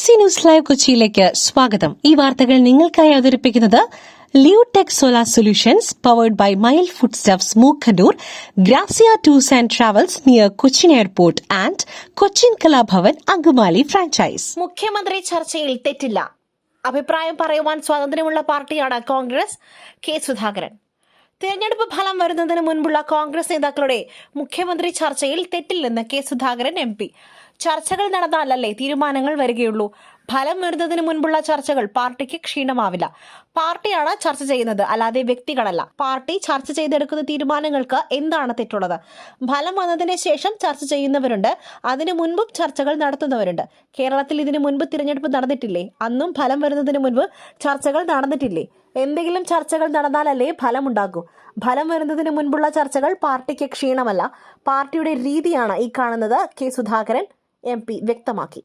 BBC news live കൊച്ചിയിലേക്ക് സ്വാഗതം. ഈ വാർത്തകൾ നിങ്ങൾക്കായി അവതരിപ്പിക്കുന്നത് Leotech solar solutions powered by mile foodstuffs Mookkannoor, Grazia tours and travels near Cochin airport and Cochin Kalabhavan Angamaly franchise. മുഖ്യമന്ത്രി ചർച്ചയിൽ തെറ്റില്ല. അഭിപ്രായം പറയുവാൻ സ്വാതന്ത്ര്യമുള്ള പാർട്ടിയാണ് കോൺഗ്രസ്. കെ സുധാകരൻ. തെരഞ്ഞെടുപ്പ് ഫലം വരുന്നതിന് മുൻപുള്ള കോൺഗ്രസ് നേതാക്കളുടെ മുഖ്യമന്ത്രി ചർച്ചയിൽ തെറ്റില്ലെന്ന് കെ സുധാകരൻ MP. ചർച്ചകൾ നടന്നാലല്ലേ തീരുമാനങ്ങൾ വരികയുള്ളൂ. ഫലം വരുന്നതിന് മുൻപുള്ള ചർച്ചകൾ പാർട്ടിക്ക് ക്ഷീണമാവില്ല. പാർട്ടിയാണ് ചർച്ച ചെയ്യുന്നത്, അല്ലാതെ വ്യക്തികളല്ല. പാർട്ടി ചർച്ച ചെയ്തെടുക്കുന്ന തീരുമാനങ്ങൾക്ക് എന്താണ് തെറ്റുള്ളത്? ഫലം വന്നതിന് ശേഷം ചർച്ച ചെയ്യുന്നവരുണ്ട്, അതിനു മുൻപും ചർച്ചകൾ നടത്തുന്നവരുണ്ട്. കേരളത്തിൽ ഇതിനു മുൻപ് തിരഞ്ഞെടുപ്പ് നടന്നിട്ടില്ലേ? അന്നും ഫലം വരുന്നതിന് മുൻപ് ചർച്ചകൾ നടന്നിട്ടില്ലേ? എന്തെങ്കിലും ചർച്ചകൾ നടന്നാലല്ലേ ഫലമുണ്ടാകൂ. ഫലം വരുന്നതിന് മുൻപുള്ള ചർച്ചകൾ പാർട്ടിക്ക് ക്ഷീണമല്ല, പാർട്ടിയുടെ രീതിയാണ് ഈ കാണുന്നത്. കെ സുധാകരൻ MP വ്യക്തമാക്കി.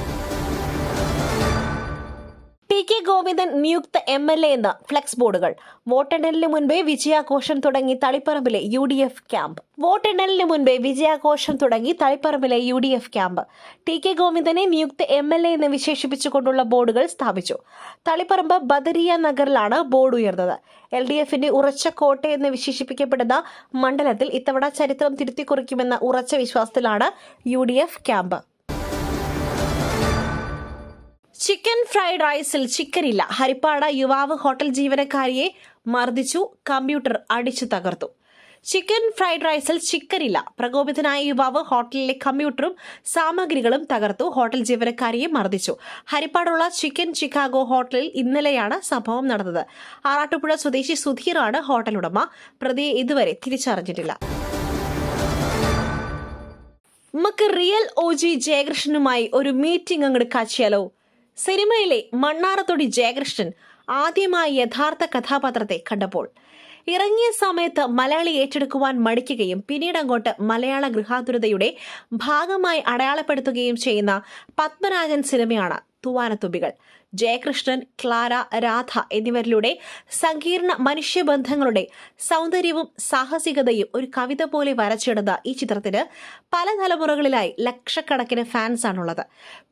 TK ഗോവിന്ദൻ നിയുക്ത MLA എന്ന് ഫ്ലെക്സ് ബോർഡുകൾ. വോട്ടെണ്ണലിന് മുൻപേ വിജയാഘോഷം തുടങ്ങി തളിപ്പറമ്പിലെ UDF ക്യാമ്പ്. വോട്ടെണ്ണലിന് മുൻപേ വിജയാഘോഷം തുടങ്ങി തളിപ്പറമ്പിലെ UDF ക്യാമ്പ്. TK ഗോവിന്ദനെ നിയുക്ത MLA എന്ന് വിശേഷിപ്പിച്ചുകൊണ്ടുള്ള ബോർഡുകൾ സ്ഥാപിച്ചു. തളിപ്പറമ്പ് ബദരിയ നഗറിലാണ് ബോർഡ് ഉയർന്നത്. LDFന്റെ ഉറച്ച കോട്ടയെന്ന് വിശേഷിപ്പിക്കപ്പെടുന്ന മണ്ഡലത്തിൽ ഇത്തവണ ചരിത്രം തിരുത്തിക്കുറിക്കുമെന്ന ഉറച്ച വിശ്വാസത്തിലാണ് UDF ക്യാമ്പ്. ചിക്കൻ ഫ്രൈഡ് റൈസിൽ ചിക്കനില്ല. ഹരിപ്പാട് യുവാവ് ഹോട്ടൽ ജീവനക്കാരിയെ മർദ്ദിച്ചു, കമ്പ്യൂട്ടർ അടിച്ചു തകർത്തു. ചിക്കൻ ഫ്രൈഡ് റൈസിൽ ചിക്കനില്ല. പ്രകോപിതനായ യുവാവ് ഹോട്ടലിലെ കമ്പ്യൂട്ടറും സാമഗ്രികളും തകർത്തു, ഹോട്ടൽ ജീവനക്കാരിയെ മർദ്ദിച്ചു. ഹരിപ്പാടുള്ള ചിക്കൻ ചിക്കാഗോ ഹോട്ടലിൽ ഇന്നലെയാണ് സംഭവം നടന്നത്. ആറാട്ടുപുഴ സ്വദേശി സുധീറാണ് ഹോട്ടൽ ഉടമ. പ്രതിയെ ഇതുവരെ തിരിച്ചറിഞ്ഞിട്ടില്ല. നമുക്ക് റിയൽ OG ജയകൃഷ്ണനുമായി ഒരു മീറ്റിംഗ് അങ്ങോട്ട് കാച്ചിയാലോ? സിനിമയിലെ മണ്ണാറത്തൊടി ജയകൃഷ്ണൻ ആദ്യമായി യഥാർത്ഥ കഥാപാത്രത്തെ കണ്ടപ്പോൾ ഇറങ്ങിയ സമയത്ത് മലയാളി ഏറ്റെടുക്കുവാൻ മടിക്കുകയും പിന്നീട് അങ്ങോട്ട് മലയാള ഗൃഹാതുരതയുടെ ഭാഗമായി അടയാളപ്പെടുത്തുകയും ചെയ്യുന്ന പത്മരാജൻ സിനിമയാണ് തൂവാനത്തുമ്പികൾ. ജയകൃഷ്ണൻ, ക്ലാര, രാധ എന്നിവരിലൂടെ സങ്കീർണ മനുഷ്യബന്ധങ്ങളുടെ സൗന്ദര്യവും സാഹസികതയും ഒരു കവിത പോലെ വരച്ചിടുന്ന ഈ ചിത്രത്തിന് പല തലമുറകളിലായി ലക്ഷക്കണക്കിന് ഫാൻസാണുള്ളത്.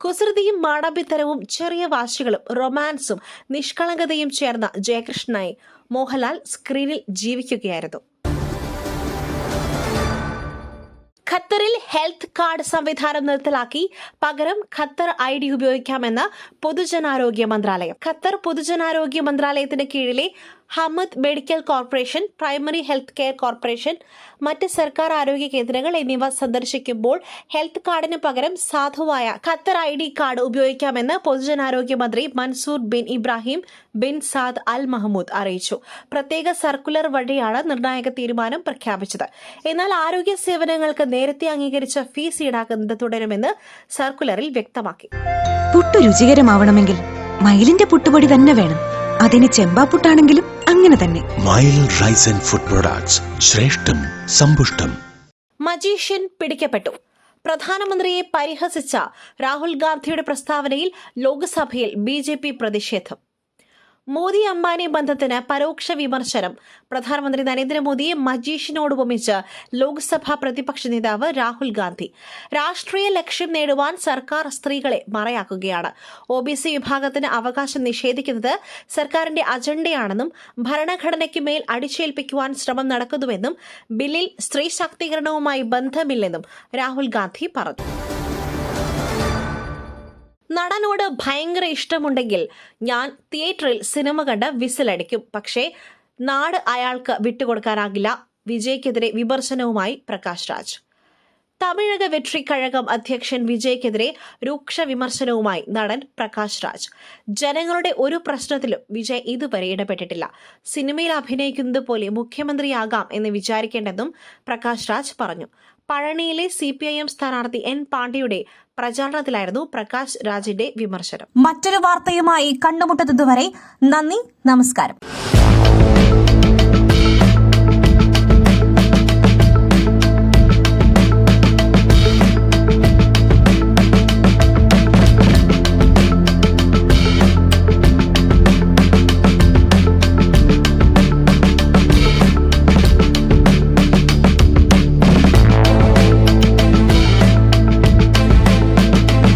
കുസൃതിയും മാടമ്പിത്തരവും ചെറിയ വാശികളും റൊമാൻസും നിഷ്കളങ്കതയും ചേർന്ന ജയകൃഷ്ണനായി മോഹൻലാൽ സ്ക്രീനിൽ ജീവിക്കുകയായിരുന്നു. ഖത്തറിൽ ഹെൽത്ത് കാർഡ് സംവിധാനം നിർത്തലാക്കി, പകരം ഖത്തർ ID ഉപയോഗിക്കാമെന്ന് പൊതുജനാരോഗ്യ മന്ത്രാലയം. ഖത്തർ പൊതുജനാരോഗ്യ മന്ത്രാലയത്തിന് കീഴിലെ Hamad medical corporation, primary health care corporation, മറ്റ് സർക്കാർ ആരോഗ്യ കേന്ദ്രങ്ങൾ എന്നിവ സന്ദർശിക്കുമ്പോൾ ഹെൽത്ത് കാർഡിന് പകരം സാധുവായ ഖത്തർ ID കാർഡ് ഉപയോഗിക്കാമെന്ന് പൊതുജനാരോഗ്യ മന്ത്രി Mansoor bin Ibrahim bin Saad Al Mahmoud അറിയിച്ചു. പ്രത്യേക സർക്കുലർ വഴിയാണ് നിർണായക തീരുമാനം പ്രഖ്യാപിച്ചത്. എന്നാൽ ആരോഗ്യ സേവനങ്ങൾക്ക് നേരത്തെ അംഗീകരിച്ച ഫീസ് ഈടാക്കുന്നത് തുടരുമെന്ന് സർക്കുലറിൽ വ്യക്തമാക്കി. പുട്ടു രുചികരമാവണമെങ്കിൽ മയിലിന്റെ പുട്ടുപൊടി തന്നെ വേണം. അതിന് ചെമ്പാപ്പുട്ടാണെങ്കിലും അങ്ങനെ തന്നെ. Mile rice and food products, ശ്രേഷ്ഠം സമ്പുഷ്ടം. മജീഷ്യൻ പിടിക്കപ്പെട്ടു. പ്രധാനമന്ത്രിയെ പരിഹസിച്ച രാഹുൽ ഗാന്ധിയുടെ പ്രസ്താവനയിൽ ലോക്സഭയിൽ BJP പ്രതിഷേധം. മോദി അംബാനി ബന്ധത്തിന് പരോക്ഷ വിമർശനം. പ്രധാനമന്ത്രി നരേന്ദ്രമോദിയെ മജീഷ്യനോട് ഉപമിച്ച് ലോക്സഭാ പ്രതിപക്ഷ നേതാവ് രാഹുൽ ഗാന്ധി. രാഷ്ട്രീയ ലക്ഷ്യം നേടുവാൻ സർക്കാർ സ്ത്രീകളെ മറയാക്കുകയാണ്. OBC വിഭാഗത്തിന് അവകാശം നിഷേധിക്കുന്നത് സർക്കാരിന്റെ അജണ്ടയാണെന്നും ഭരണഘടനയ്ക്ക് മേൽ അടിച്ചേൽപ്പിക്കുവാൻ ശ്രമം നടക്കുന്നുവെന്നും ബില്ലിൽ സ്ത്രീ ശാക്തീകരണവുമായി ബന്ധമില്ലെന്നും രാഹുൽ ഗാന്ധി പറഞ്ഞു. നടനോട് ഭയങ്കര ഇഷ്ടമുണ്ടെങ്കിൽ ഞാൻ തിയേറ്ററിൽ സിനിമ കണ്ട് വിസിലടിക്കും, പക്ഷേ നാട് അയാൾക്ക് വിട്ടുകൊടുക്കാനാകില്ല. വിജയ്ക്കെതിരെ വിമർശനവുമായി പ്രകാശ് രാജ്. തമിഴക വെട്രി കഴകം അധ്യക്ഷൻ വിജയ്ക്കെതിരെ രൂക്ഷ വിമർശനവുമായി നടൻ പ്രകാശ് രാജ്. ജനങ്ങളുടെ ഒരു പ്രശ്നത്തിലും വിജയ് ഇതുവരെ ഇടപെട്ടിട്ടില്ല. സിനിമയിൽ അഭിനയിക്കുന്നത് പോലെ മുഖ്യമന്ത്രിയാകാം എന്ന് വിചാരിക്കേണ്ടെന്നും പ്രകാശ് രാജ് പറഞ്ഞു. പഴനിയിലെ CPIM സ്ഥാനാർത്ഥി N പാണ്ഡ്യയുടെ പ്രചാരണത്തിലായിരുന്നു പ്രകാശ് രാജിന്റെ വിമർശനം. മറ്റൊരു വാർത്തയുമായി കണ്ടുമുട്ടുന്നതുവരെ നന്ദി, നമസ്കാരം.